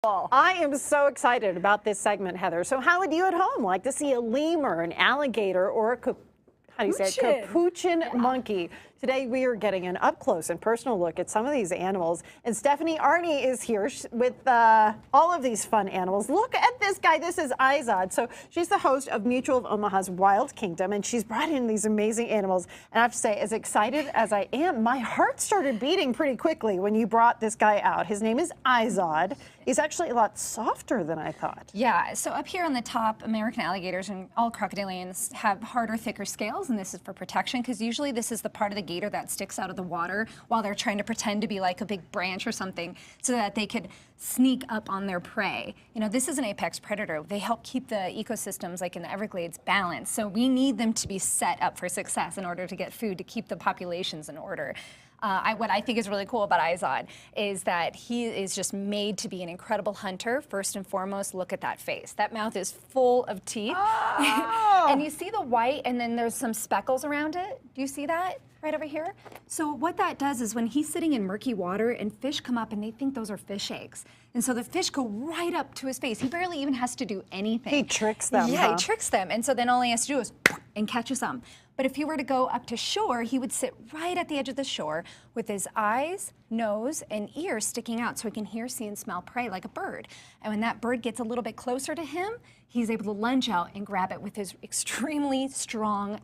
I am so excited about this segment, Heather. So how would you at home like to see a lemur, an alligator, or a capuchin monkey? Today we are getting an up-close and personal look at some of these animals. And Stephanie Arney is here with all of these fun animals. Look at this guy. This is Izod. So she's the host of Mutual of Omaha's Wild Kingdom, and she's brought in these amazing animals. And I have to say, as excited as I am, my heart started beating pretty quickly when you brought this guy out. His name is Izod. He's actually a lot softer than I thought. Yeah, so up here on the top, American alligators and all crocodilians have harder, thicker scales, and this is for protection, because usually this is the part of the gator that sticks out of the water while they're trying to pretend to be like a big branch or something so that they could sneak up on their prey. You know, this is an apex predator. They help keep the ecosystems, like in the Everglades, balanced. So we need them to be set up for success in order to get food, to keep the populations in order. What I think is really cool about Izod is that he is just made to be an incredible hunter. First and foremost, look at that face. That mouth is full of teeth. Oh. And you see the white, and then there's some speckles around it. Do you see that right over here? So what that does is when he's sitting in murky water and fish come up and they think those are fish eggs. And so the fish go right up to his face. He barely even has to do anything. He tricks them. Yeah, he tricks them. And so then all he has to do is and catches them. But if he were to go up to shore, he would sit right at the edge of the shore with his eyes, nose, and ears sticking out so he can hear, see, and smell prey like a bird. And when that bird gets a little bit closer to him, he's able to lunge out and grab it with his extremely strong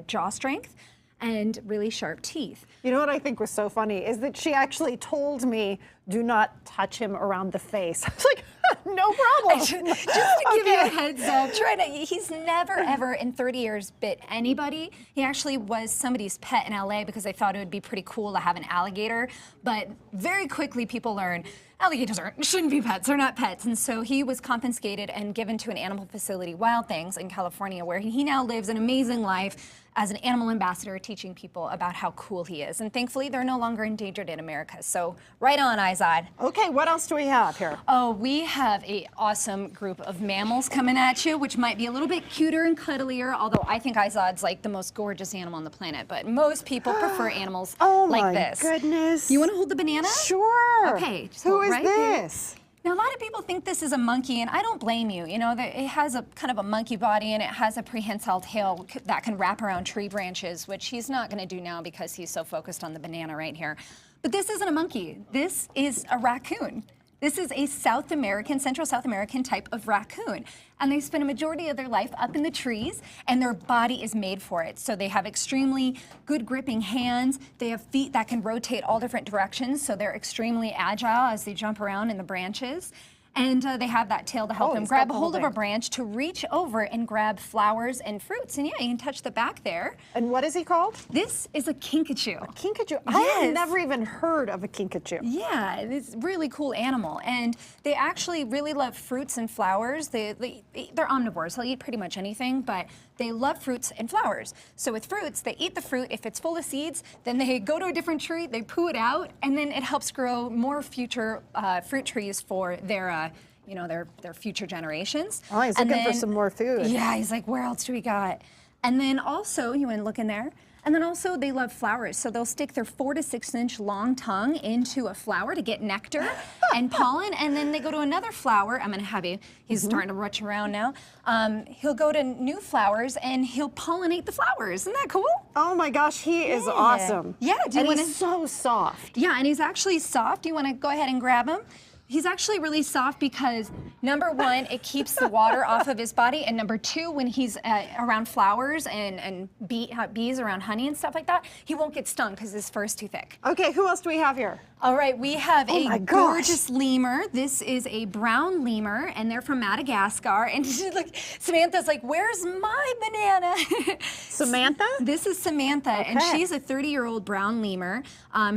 jaw strength and really sharp teeth. You know what I think was so funny is that she actually told me, do not touch him around the face. I was like, no problem. Just to give you a heads up, he's never ever in 30 years bit anybody. He actually was somebody's pet in LA because they thought it would be pretty cool to have an alligator. But very quickly people learn alligators shouldn't be pets, they're not pets. And so he was confiscated and given to an animal facility, Wild Things, in California, where he now lives an amazing life as an animal ambassador, teaching people about how cool he is. And thankfully, they're no longer endangered in America. So right on, Izod. Okay, what else do we have here? Oh, we have an awesome group of mammals coming at you, which might be a little bit cuter and cuddlier, although I think Izod's like the most gorgeous animal on the planet. But most people prefer animals like this. Oh my goodness. You want to hold the banana? Sure. Okay. Who is this? Now, a lot of people think this is a monkey, and I don't blame you. You know, it has a kind of a monkey body, and it has a prehensile tail that can wrap around tree branches, which he's not going to do now because he's so focused on the banana right here. But this isn't a monkey. This is a raccoon. This is a South American, Central South American type of raccoon. And they spend a majority of their life up in the trees, and their body is made for it. So they have extremely good gripping hands. They have feet that can rotate all different directions, so they're extremely agile as they jump around in the branches. And they have that tail to help them grab a hold of a branch to reach over and grab flowers and fruits. And yeah, you can touch the back there. And what is he called? This is a kinkajou. A kinkajou? I have never even heard of a kinkajou. Yeah, it's a really cool animal. And they actually really love fruits and flowers. They're omnivores. They'll eat pretty much anything, but they love fruits and flowers. So with fruits, they eat the fruit. If it's full of seeds, then they go to a different tree, they poo it out, and then it helps grow more future fruit trees for their their future generations. Oh, he's looking for some more food. Yeah, he's like, where else do we got? And then also, you want to look in there, and then also they love flowers. So they'll stick their 4 to 6 inch long tongue into a flower to get nectar and pollen, and then they go to another flower. I'm gonna have you, he's starting to rush around now. He'll go to new flowers and he'll pollinate the flowers. Isn't that cool? Oh my gosh, he is awesome. Yeah, he's so soft. Yeah, and he's actually soft. Do you wanna go ahead and grab him? He's actually really soft because, number one, it keeps the water off of his body, and number two, when he's around flowers and bees around honey and stuff like that, he won't get stung because his fur is too thick. Okay, who else do we have here? All right, we have a gorgeous lemur. This is a brown lemur, and they're from Madagascar. And look, Samantha's like, where's my banana? Samantha? This is Samantha, and she's a 30-year-old brown lemur.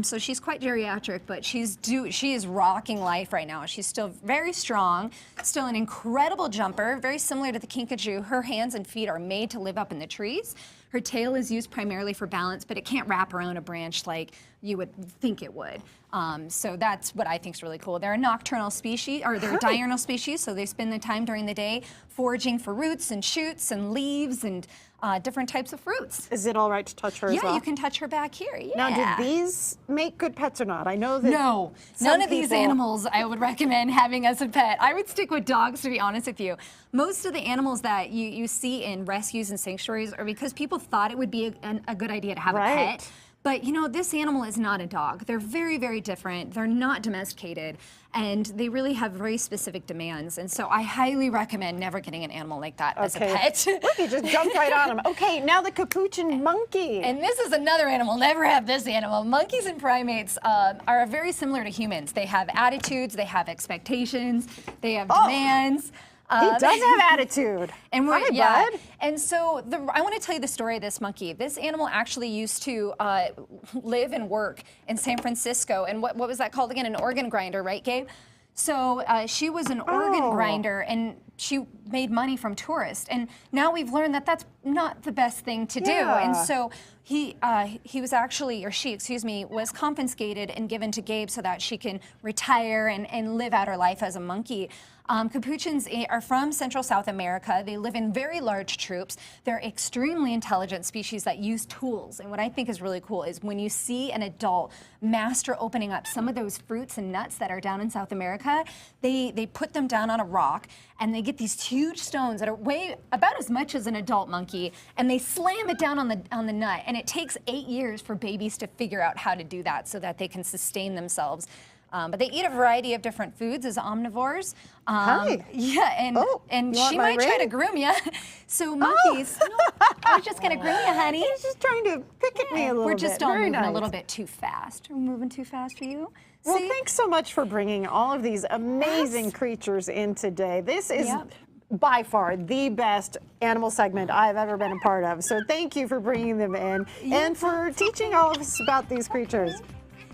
So she's quite geriatric, but she is rocking life right now. She's still very strong, still an incredible jumper, very similar to the kinkajou. Her hands and feet are made to live up in the trees. Her tail is used primarily for balance, but it can't wrap around a branch like you would think it would. So that's what I think is really cool. They're a nocturnal species, or they're a diurnal species, so they spend the time during the day foraging for roots and shoots and leaves and different types of fruits. Is it all right to touch her as well? Yeah, you can touch her back here. Yeah. Now, do these make good pets or not? I know that. No, none of these animals I would recommend having as a pet. I would stick with dogs, to be honest with you. Most of the animals that you see in rescues and sanctuaries are because people thought it would be a good idea to have a pet. But you know, this animal is not a dog. They're very, very different. They're not domesticated, and they really have very specific demands. And so I highly recommend never getting an animal like that as a pet. Look, you just jumped right on him. Okay, now the capuchin monkey. And this is another animal. Never have this animal. Monkeys and primates are very similar to humans. They have attitudes, they have expectations, they have demands. He does have attitude. And Hi, bud. And so I want to tell you the story of this monkey. This animal actually used to live and work in San Francisco. And what was that called again? An organ grinder, right, Gabe? So she was an organ grinder, and she made money from tourists. And now we've learned that that's not the best thing to do. And so he was actually, or she, excuse me, was confiscated and given to Gabe so that she can retire and live out her life as a monkey. Capuchins are from Central South America. They live in very large troops. They're extremely intelligent species that use tools. And what I think is really cool is when you see an adult master opening up some of those fruits and nuts that are down in South America, they put them down on a rock, and they get these huge stones that are weigh about as much as an adult monkey, and they slam it down on the nut. And it takes 8 years for babies to figure out how to do that so that they can sustain themselves. But they eat a variety of different foods as omnivores. Yeah, and she might try to groom you. So monkeys, no, I was just gonna groom you, honey. He's just trying to pick at me a little bit. We're just all moving a little bit too fast. We're moving too fast for you. Well, thanks so much for bringing all of these amazing creatures in today. This is by far the best animal segment I've ever been a part of. So thank you for bringing them in and for teaching all of us about these creatures.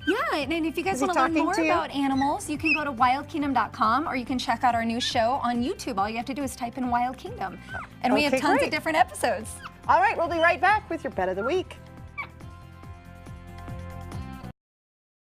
Yeah, and if you guys want to learn more about animals, you can go to wildkingdom.com, or you can check out our new show on YouTube. All you have to do is type in Wild Kingdom. And we have tons of different episodes. All right, we'll be right back with your Pet of the Week.